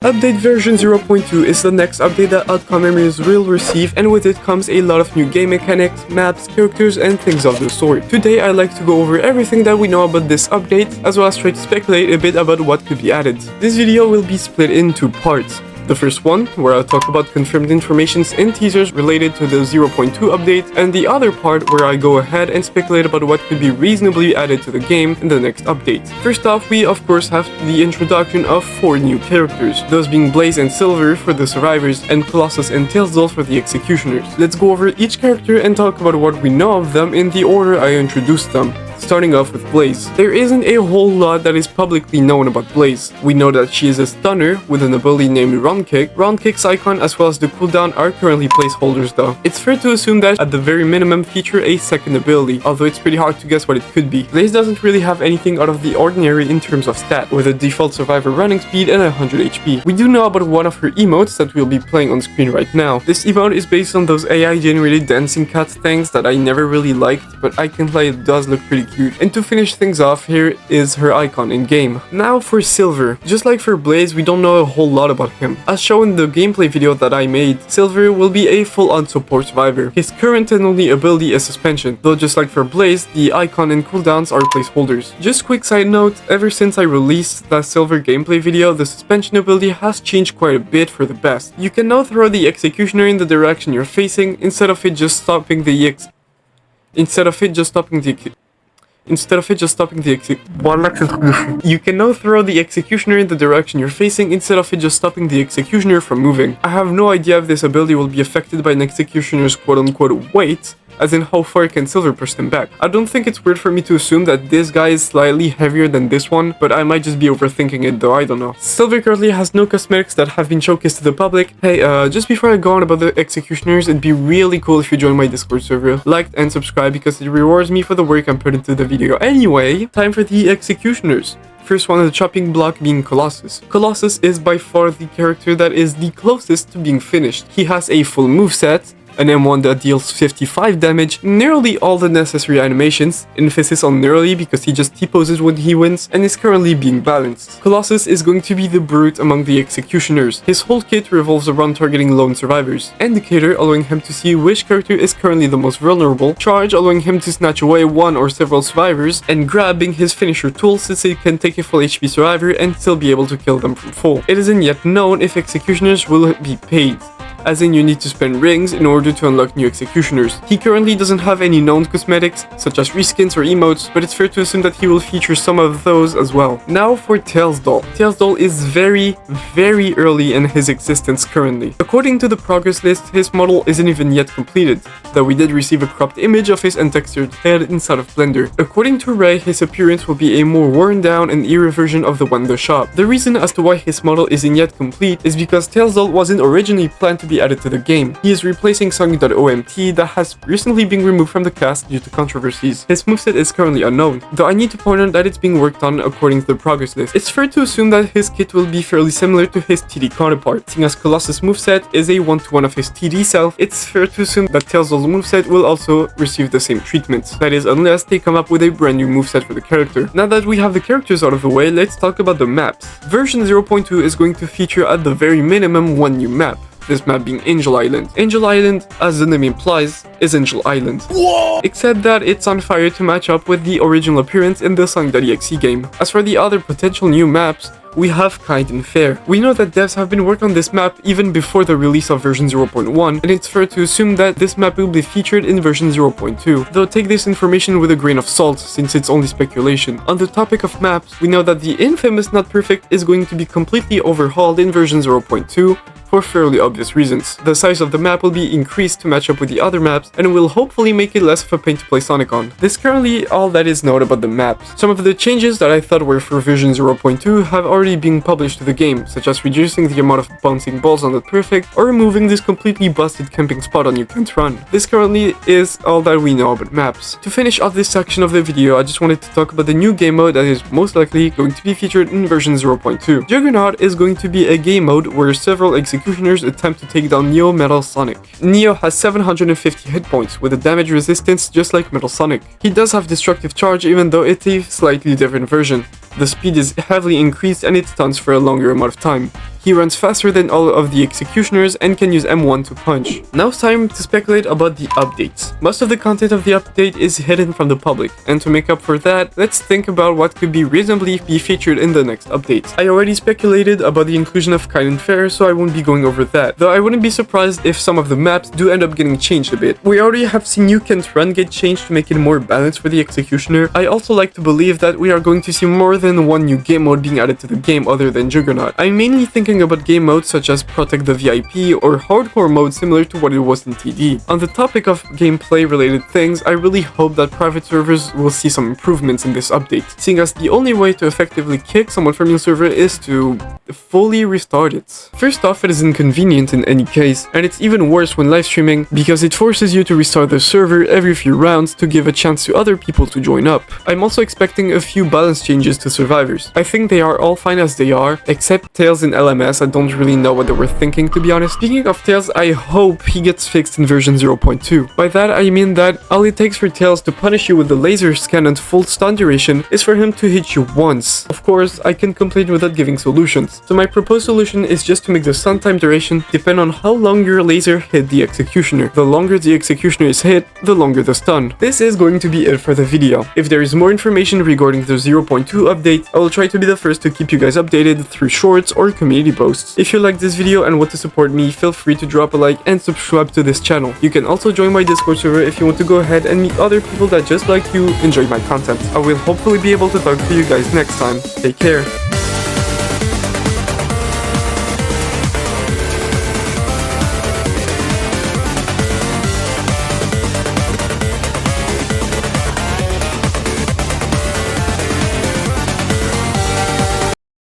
Update version 0.2 is the next update that outcome members will receive, and with it comes a lot of new game mechanics, maps, characters, and things of the sort. Today I'd like to go over everything that we know about this update, as well as try to speculate a bit about what could be added. This video will be split in two parts. The first one, where I'll talk about confirmed informations and teasers related to the 0.2 update, and the other part where I go ahead and speculate about what could be reasonably added to the game in the next update. First off, we of course have the introduction of 4 new characters, those being Blaze and Silver for the survivors, and Colossus and Tailsdoll for the executioners. Let's go over each character and talk about what we know of them in the order I introduced them. Starting off with Blaze. There isn't a whole lot that is publicly known about Blaze. We know that she is a stunner with an ability named Round Kick. Round Kick's icon as well as the cooldown are currently placeholders though. It's fair to assume that at the very minimum feature a second ability, although it's pretty hard to guess what it could be. Blaze doesn't really have anything out of the ordinary in terms of stat, with a default survivor running speed and 100 HP. We do know about one of her emotes that we'll be playing on screen right now. This emote is based on those AI generated dancing cat things that I never really liked, but I can't lie, it does look pretty cute. And to finish things off, here is her icon in game. Now for Silver. Just like for Blaze, we don't know a whole lot about him. As shown in the gameplay video that I made, Silver will be a full-on support survivor. His current and only ability is suspension, though just like for Blaze, the icon and cooldowns are placeholders. Just quick side note, ever since I released that Silver gameplay video, the suspension ability has changed quite a bit for the best. You can now throw the executioner in the direction you're facing instead of it just stopping the You can now throw the executioner in the direction you're facing instead of it just stopping the executioner from moving. I have no idea if this ability will be affected by an executioner's quote-unquote weight, as in how far can Silver push them back. I don't think it's weird for me to assume that this guy is slightly heavier than this one, but I might just be overthinking it though, I don't know. Silver currently has no cosmetics that have been showcased to the public. Hey, just before I go on about the executioners, it'd be really cool if you join my Discord server, liked and subscribe because it rewards me for the work I'm putting into the video. Anyway, time for the executioners. First one on the chopping block being Colossus. Colossus is by far the character that is the closest to being finished. He has a full moveset, an M1 that deals 55 damage, nearly all the necessary animations, emphasis on nearly because he just T-poses when he wins, and is currently being balanced. Colossus is going to be the brute among the executioners. His whole kit revolves around targeting lone survivors. Indicator allowing him to see which character is currently the most vulnerable, Charge allowing him to snatch away one or several survivors, and Grab being his finisher tool since it can take a full HP survivor and still be able to kill them from full. It isn't yet known if executioners will be paid, as in you need to spend rings in order to unlock new executioners. He currently doesn't have any known cosmetics, such as reskins or emotes, but it's fair to assume that he will feature some of those as well. Now for Tailsdoll. Tailsdoll is very early in his existence currently. According to the progress list, his model isn't even yet completed, though we did receive a cropped image of his untextured head inside of Blender. According to Ray, his appearance will be a more worn down and eerie version of the one in the shop. The reason as to why his model isn't yet complete is because Tailsdoll wasn't originally planned to be added to the game. He is replacing Song.omt that has recently been removed from the cast due to controversies. His moveset is currently unknown, though I need to point out that it's being worked on according to the progress list. It's fair to assume that his kit will be fairly similar to his TD counterpart. Seeing as Colossus' moveset is a 1-to-1 of his TD self, it's fair to assume that Tailsdoll's moveset will also receive the same treatment. That is, unless they come up with a brand new moveset for the character. Now that we have the characters out of the way, let's talk about the maps. Version 0.2 is going to feature at the very minimum one new map. This map being Angel Island. Angel Island, as the name implies, is Angel Island. Whoa! Except that it's on fire to match up with the original appearance in the Song.exe game. As for the other potential new maps, we have Kind and Fair. We know that devs have been working on this map even before the release of version 0.1, and it's fair to assume that this map will be featured in version 0.2, though take this information with a grain of salt since it's only speculation. On the topic of maps, we know that the infamous Not Perfect is going to be completely overhauled in version 0.2, for fairly obvious reasons. The size of the map will be increased to match up with the other maps and will hopefully make it less of a pain to play Sonic on. This is currently all that is known about the maps. Some of the changes that I thought were for version 0.2 have already been published to the game, such as reducing the amount of bouncing balls on the perfect or removing this completely busted camping spot on You Can't Run. This currently is all that we know about maps. To finish off this section of the video, I just wanted to talk about the new game mode that is most likely going to be featured in version 0.2. Juggernaut is going to be a game mode where several executioners attempt to take down Neo Metal Sonic. Neo has 750 hit points with a damage resistance just like Metal Sonic. He does have destructive charge even though it's a slightly different version. The speed is heavily increased and it stuns for a longer amount of time. He runs faster than all of the executioners and can use M1 to punch. Now it's time to speculate about the updates. Most of the content of the update is hidden from the public, and to make up for that, let's think about what could be reasonably be featured in the next update. I already speculated about the inclusion of Kite and Fair, so I won't be going over that, though I wouldn't be surprised if some of the maps do end up getting changed a bit. We already have seen New Kent Run get changed to make it more balanced for the executioner. I also like to believe that we are going to see more than one new game mode being added to the game other than Juggernaut. I'm mainly thinking about game modes such as Protect the VIP or Hardcore mode similar to what it was in TD. On the topic of gameplay related things, I really hope that private servers will see some improvements in this update, seeing as the only way to effectively kick someone from your server is to fully restart it. First off, it is inconvenient in any case, and it's even worse when live streaming because it forces you to restart the server every few rounds to give a chance to other people to join up. I'm also expecting a few balance changes to survivors. I think they are all fine as they are, except Tails in LMS. I don't really know what they were thinking, to be honest. Speaking of Tails, I hope he gets fixed in version 0.2. By that I mean that all it takes for Tails to punish you with the laser scan and full stun duration is for him to hit you once. Of course, I can complain without giving solutions. So my proposed solution is just to make the stun time duration depend on how long your laser hit the executioner. The longer the executioner is hit, the longer the stun. This is going to be it for the video. If there is more information regarding the 0.2 update, I will try to be the first to keep you guys updated through shorts or community posts. If you like this video and want to support me, feel free to drop a like and subscribe to this channel. You can also join my Discord server if you want to go ahead and meet other people that just like you enjoy my content. I will hopefully be able to talk to you guys next time. Take care.